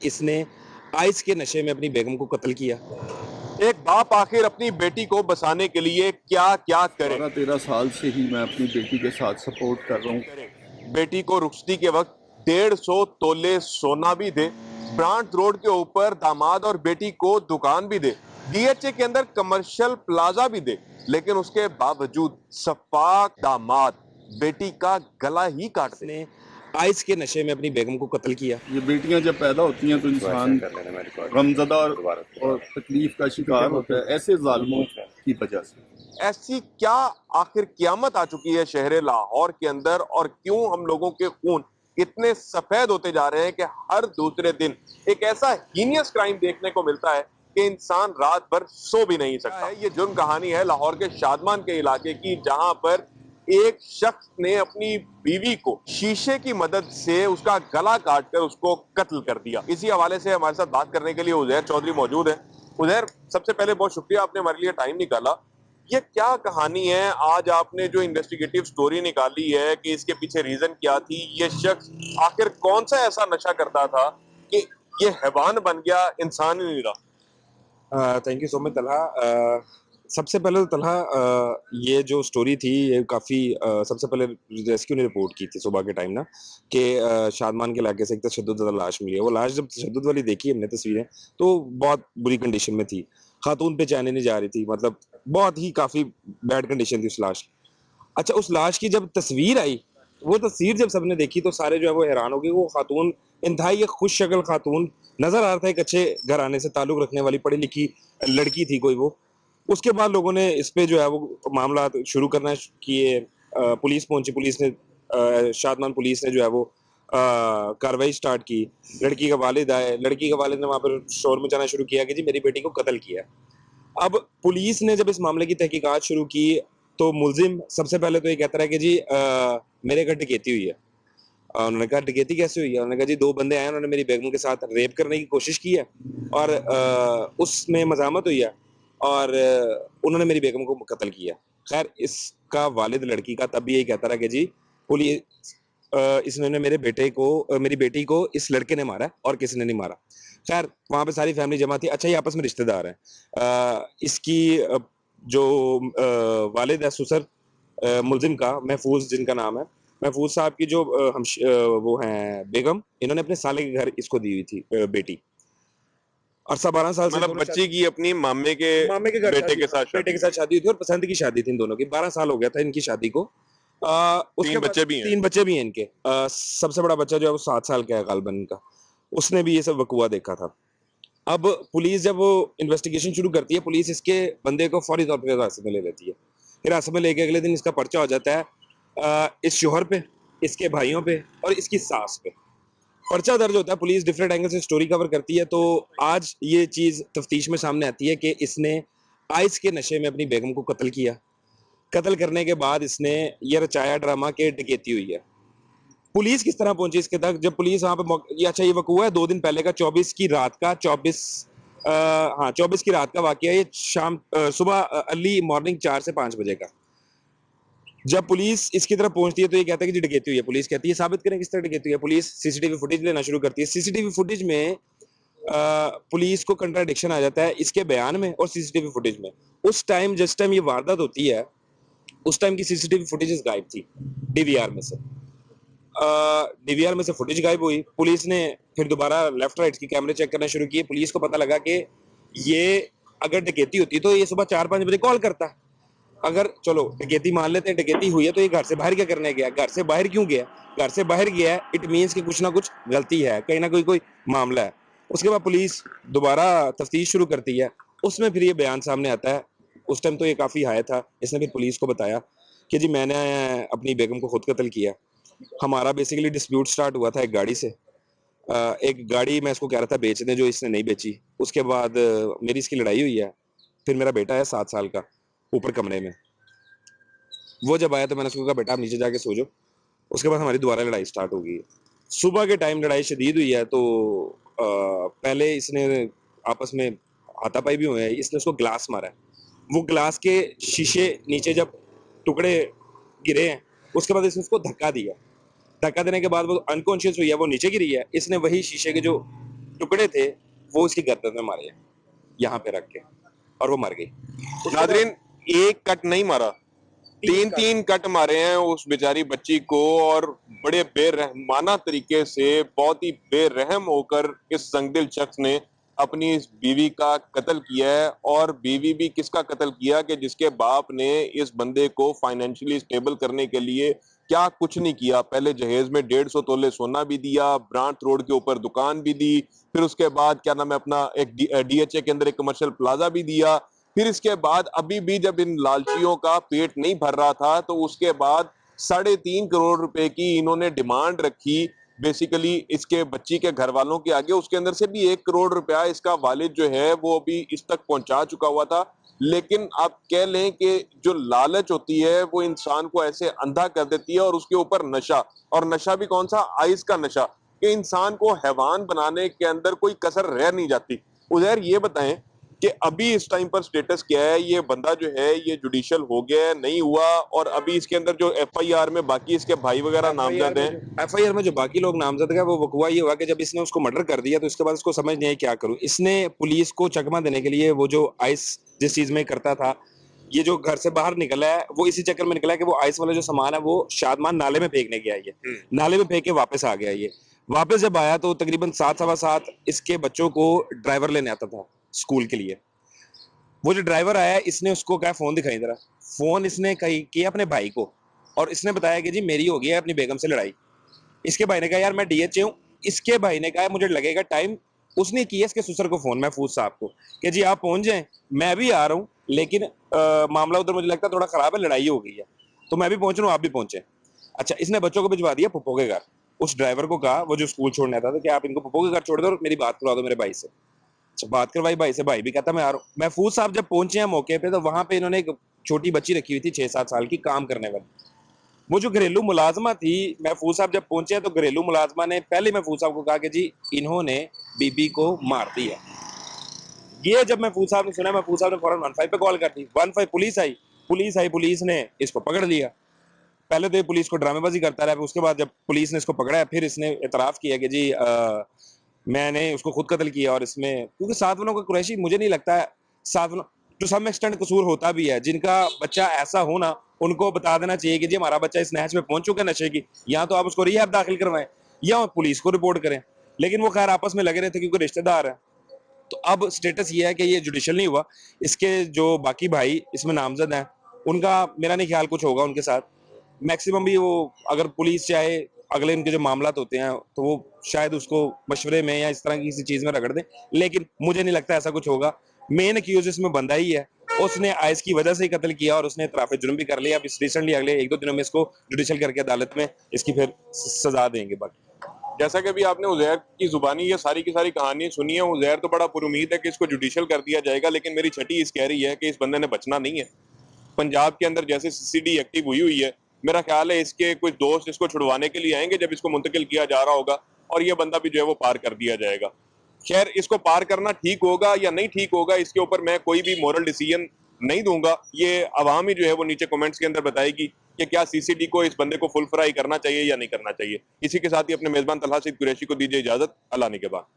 इसने आइस के नशे में अपनी बेगम को कत्ल किया। एक बाप आखिर अपनी बेटी को बचाने के लिए क्या क्या करे। 12-13 साल से ही मैं अपनी बेटी के साथ सपोर्ट कर रहा हूँ। बेटी को रुखसती के वक्त 150 तोले सोना भी दे, ब्रांड रोड के ऊपर दामाद और बेटी को दुकान भी दे, डीएचए के अंदर कमर्शियल प्लाजा भी दे, लेकिन उसके बावजूद सफाक दामाद बेटी का गला ही काट दे। आइस के नशे में अपनी बेगम को कत्ल किया। ये बेटियां जब पैदा होती हैं तो इंसान गमज़दा और तकलीफ का शिकार होता है ऐसे जालिमों की वजह से। ऐसी क्या आखिर क़यामत आ चुकी है शहर लाहौर के अंदर, और क्यों हम लोगों के खून इतने सफेद होते जा रहे हैं कि हर दूसरे दिन एक ऐसा हीनियस क्राइम देखने को मिलता है कि इंसान रात भर सो भी नहीं सकता। ये जुर्म कहानी है लाहौर के शादमान के इलाके की, जहां पर एक शख्स ने अपनी बीवी को शीशे की मदद से उसका गला काटकर उसको कत्ल कर दिया। इसी हवाले से हमारे साथ बात करने के लिए उजैर चौधरी मौजूद है। उजैर, सबसे पहले बहुत शुक्रिया, आपने हमारे लिए टाइम निकाला। ये क्या कहानी है? आज आपने जो इन्वेस्टिगेटिव स्टोरी निकाली है कि इसके पीछे रीजन क्या थी, ये शख्स आखिर कौन सा ऐसा नशा करता था कि ये हैवान बन गया, इंसान ही नहीं रहा? Thank you so much Talha. सबसे पहले तो तलहा, ये जो स्टोरी थी ये काफ़ी सबसे पहले रेस्क्यू ने रिपोर्ट की थी सुबह के टाइम ना, कि शादमान के इलाके से एक तशद्दुद वाला लाश मिली है। वो लाश जब तशद्दुद वाली देखी हमने तस्वीरें, तो बहुत बुरी कंडीशन में थी। खातून पे चैन नहीं जा रही थी, मतलब बहुत ही काफ़ी बैड कंडीशन थी उस लाश की। अच्छा, उस लाश की जब तस्वीर आई, वो तस्वीर जब सबने देखी तो सारे जो है वो हैरान हो गए। वो खातून इंतहाई एक खुश शक्ल खातून नजर आ रहा था, एक अच्छे घराने से ताल्लुक रखने वाली पढ़ी लिखी लड़की थी कोई वो। उसके बाद लोगों ने इस पे जो है वो मामला शुरू करना किए। पुलिस पहुंची, पुलिस ने शादमान पुलिस ने जो है वो कार्रवाई स्टार्ट की। लड़की का वालिद आए, लड़की के वालिद ने वहां पर शोर मचाना शुरू किया कि जी मेरी बेटी को कत्ल किया। अब पुलिस ने जब इस मामले की तहकीकात शुरू की तो मुलजिम सबसे पहले तो ये कहता है कि जी मेरे घर डकैती हुई है। उन्होंने कहा डकैती कैसे हुई है? उन्होंने कहा जी 2 बंदे आए, उन्होंने मेरी बेगम के साथ रेप करने की कोशिश की है और उसमें मज़ामत हुई है और उन्होंने मेरी बेगम को कत्ल किया। खैर, इसका वालिद लड़की का तब भी यही कहता रहा कि जी पुलिस इसने मेरी बेटी को इस लड़के ने मारा और किसी ने नहीं मारा। खैर, वहाँ पे सारी फैमिली जमा थी। अच्छा, ये आपस में रिश्तेदार हैं। इसकी जो वालिद है ससुर मुलजिम का, महफूज जिनका नाम है, महफूज साहब की जो वो हैं बेगम, इन्होंने अपने साले के घर इसको दी हुई थी बेटी। और 12 साल से मतलब बच्ची की अपनी मामे के घर बेटे के साथ बेटे के साथ शादी हुई थी और पसंद की शादी थी इन दोनों की। 12 साल हो गया था इनकी शादी को। उसके 3 बच्चे भी हैं। 3 बच्चे भी हैं इनके। सबसे बड़ा बच्चा जो है वो 7 साल का है गालबन इनका। उसने भी ये सब वकुआ देखा था। अब पुलिस जब वो इन्वेस्टिगेशन शुरू करती है, पुलिस इसके बंदे को फौरी तौर पर हिरासत में ले लेती है। हिरासत में लेके अगले दिन इसका पर्चा हो जाता है इस शोहर पे, इसके भाइयों पे और इसकी सास पे। पर्चा दर्ज होता है। पुलिस डिफरेंट एंगल से स्टोरी कवर करती है। तो आज ये चीज तफ्तीश में सामने आती है कि इसने आइस के नशे में अपनी बेगम को कत्ल किया। कत्ल करने के बाद इसने ये रचाया ड्रामा के डकैती हुई है। पुलिस किस तरह पहुंची इसके तक? जब पुलिस वहां पे अच्छा, ये वकूआ है 2 दिन पहले का, 24 की रात का, 24 की रात का वाकया। ये सुबह अर्ली मॉर्निंग 4 से 5 बजे का। जब पुलिस इसकी तरफ पहुंचती है तो ये कहता है कि जी डकैती हुई है। पुलिस कहती है साबित करें किस तरह डकैती हुई है। पुलिस सीसीटीवी फुटेज लेना शुरू करती है। सीसीटीवी फुटेज में पुलिस को कंट्राडिक्शन आ जाता है इसके बयान में और सीसीटीवी फुटेज में। उस टाइम जिस टाइम ये वारदात होती है, उस टाइम की सीसीटीवी फुटेज गायब थी डीवीआर में से। डीवीआर में से फुटेज गायब हुई। पुलिस ने फिर दोबारा लेफ्ट राइट की कैमरे चेक करना शुरू किए। पुलिस को पता लगा कि ये अगर डकैती होती तो ये सुबह 4-5 बजे कॉल करता। अगर चलो डकैती मान लेते हैं, डकैती हुई है, तो ये घर से बाहर क्या करने गया? घर से बाहर क्यों गया? घर से बाहर गया है, इट मीन्स कि कुछ ना कुछ गलती है, कहीं ना कोई मामला है। उसके बाद पुलिस दोबारा तफ्तीश शुरू करती है। उसमें फिर ये बयान सामने आता है। उस टाइम तो ये काफ़ी हाई था। इसने फिर पुलिस को बताया कि जी मैंने अपनी बेगम को खुद कत्ल किया। हमारा बेसिकली डिस्प्यूट स्टार्ट हुआ था एक गाड़ी से। एक गाड़ी मैं इसको कह रहा था बेचने, जो इसने नहीं बेची। उसके बाद मेरी इसकी लड़ाई हुई है। फिर मेरा बेटा है 7 साल का ऊपर कमरे में। वो जब आया तो मैंने उसको कहा बेटा आप नीचे जाके सो जाओ। उसके बाद हमारी दोबारा लड़ाई स्टार्ट हो गई है। सुबह के टाइम लड़ाई शदीद हुई है। तो पहले इसने आपस में हाथापाई भी हुए हैं। इसने उसको ग्लास मारा है। वो ग्लास के शीशे नीचे जब टुकड़े गिरे हैं, उसके बाद इसने उसको धक्का दिया। धक्का देने के बाद वो अनकॉन्शियस हुई है, वो नीचे गिरी है। इसने वही शीशे के जो टुकड़े थे वो इसकी गर्दन में मारे यहाँ पे रख के, और वो मर गई। नादरीन, एक कट नहीं मारा, तीन तीन कट मारे हैं उस बेचारी बच्ची को, और बड़े बेरहमाना तरीके से, बहुत ही बेरहम होकर इस संगदिल शख्स ने अपनी इस बीवी का कत्ल किया है। और बीवी भी किसका कत्ल किया कि जिसके बाप ने इस बंदे को फाइनेंशियली स्टेबल करने के लिए क्या कुछ नहीं किया। पहले जहेज में 150 तोले सोना भी दिया, ब्रांट रोड के ऊपर दुकान भी दी, फिर उसके बाद क्या नाम है अपना एक डीएचए के अंदर एक कमर्शियल प्लाजा भी दिया। फिर इसके बाद अभी भी जब इन लालचियों का पेट नहीं भर रहा था तो उसके बाद 3.5 करोड़ रुपए की इन्होंने डिमांड रखी बेसिकली इसके बच्ची के घर वालों के आगे। उसके अंदर से भी 1 करोड़ रुपया इसका वालिद जो है वो अभी इस तक पहुंचा चुका हुआ था। लेकिन आप कह लें कि जो लालच होती है वो इंसान को ऐसे अंधा कर देती है, और उसके ऊपर नशा, और नशा भी कौन सा, आइस का नशा, कि इंसान को हैवान बनाने के अंदर कोई कसर रह नहीं जाती। उधर ये बताएं कि अभी इस टाइम पर स्टेटस क्या है, ये बंदा जो है ये जुडिशियल हो गया है, नहीं हुआ, और अभी इसके अंदर जो एफआईआर में बाकी इसके भाई वगैरह नामजद हैं। एफआईआर में जो बाकी लोग नामजद है वो वकूआ ये हुआ कि जब इसने उसको मर्डर कर दिया तो इसके बाद उसको समझ नहीं आई क्या करूं। इसने पुलिस को चकमा देने के लिए वो जो आइस जिस चीज में करता था, ये जो घर से बाहर निकला है वो इसी चक्कर में निकला है कि वो आइस वाला जो सामान है वो शादमान नाले में फेंकने गया है। नाले में फेंक के वापस आ गया। ये वापस जब आया तो तकरीबन 7 सवा 7 इसके बच्चों को ड्राइवर लेने आता था स्कूल के लिए। वो जो ड्राइवर आया इसने उसको कहा फोन दिखाई जरा। फोन इसने कही किया अपने भाई को, और इसने बताया कि जी मेरी हो गई है अपनी बेगम से लड़ाई। इसके भाई ने कहा यार मैं डीएचए हूँ। इसके भाई ने कहा मुझे लगेगा टाइम। उसने किया इसके ससुर को फोन, महफूज साहब को, कि जी आप पहुंच जाएं, मैं भी आ रहा हूँ, लेकिन मामला उधर मुझे लगता है थोड़ा खराब है, लड़ाई हो गई है, तो मैं भी पहुंच रहा हूँ, आप भी पहुंचे। अच्छा, इसने बच्चों को भिजवा दिया पप्पो के घर। उस ड्राइवर को कहा, वो जो स्कूल छोड़ने आता था, कि आप इनको पप्पो के घर छोड़ दो और मेरी बात करवा दो मेरे भाई से। अच्छा, बात करवाई भाई से, भाई भी कहता मैं आ रहा हूँ। महफूज साहब जब पहुंचे हैं मौके पे तो वहां पे इन्होंने एक छोटी बच्ची रखी हुई थी 6-7 साल की, काम करने वाली। वो जो घरेलू मुलाजमा थी, महफूज साहब जब पहुंचे हैं तो घरेलू मुलाजमा ने पहले महफूज साहब को कहा कि जी इन्होंने बीबी को मार दिया। ये जब महफूज साहब ने सुना, महफूज साहब ने फौरन 15 पे कॉल कर दी। 15 पुलिस ने इसको पकड़ लिया। पहले तो ये पुलिस को ड्रामेबाजी करता रहा, उसके बाद जब पुलिस ने इसको पकड़ा है फिर इसने एतराफ किया कि जी मैंने उसको खुद कत्ल किया। और इसमें क्योंकि 7 वालों का कुरैशी मुझे नहीं लगता है 7 वालों टू सम एक्सटेंट कसूर होता भी है। जिनका बच्चा ऐसा हो ना उनको बता देना चाहिए कि जी हमारा बच्चा इस नहज में पहुंच चुका है नशे की, या तो आप उसको रिहैब दाखिल करवाएं या पुलिस को रिपोर्ट करें। लेकिन वो खैर आपस में लगे रहे थे क्योंकि रिश्तेदार है। तो अब स्टेटस ये है कि ये जुडिशियल नहीं हुआ। इसके जो बाकी भाई इसमें नामजद हैं उनका मेरा नहीं ख्याल कुछ होगा उनके साथ। मैक्सिमम भी वो अगर पुलिस चाहे अगले इनके जो मामला होते हैं तो वो शायद उसको मशवरे में या इस तरह की किसी चीज में रगड़ दें, लेकिन मुझे नहीं लगता ऐसा कुछ होगा। मेन एक्यूज इसमें बंदा ही है, उसने आइस की वजह से ही कत्ल किया और उसने इतराफ जुर्म भी कर लिया। अब इस रिसेंटली अगले 1-2 दिनों में इसको जुडिशियल करके अदालत में इसकी फिर सजा देंगे। बाकी जैसा कि अभी आपने उजैर की जुबानी ये सारी की सारी कहानी सुनी है, उजैर तो बड़ा पुरुमीद है कि इसको जुडिशियल कर दिया जाएगा, लेकिन मेरी छठी इस कह रही है कि इस बंदे ने बचना नहीं है। पंजाब के अंदर जैसे सीसीडी एक्टिव हुई है, मेरा ख्याल है इसके कुछ दोस्त इसको छुड़वाने के लिए आएंगे जब इसको मुंतकिल किया जा रहा होगा, और ये बंदा भी जो है वो पार कर दिया जाएगा। खैर, इसको पार करना ठीक होगा या नहीं ठीक होगा इसके ऊपर मैं कोई भी मोरल डिसीजन नहीं दूंगा। ये अवाम ही जो है वो नीचे कमेंट्स के अंदर बताएगी कि क्या सीसीडी को इस बंदे को फुल फ्राई करना चाहिए या नहीं करना चाहिए। इसी के साथ ही अपने मेजबान तलहा सईद कुरैशी को दीजिए इजाजत। अल्लाह निगहबान।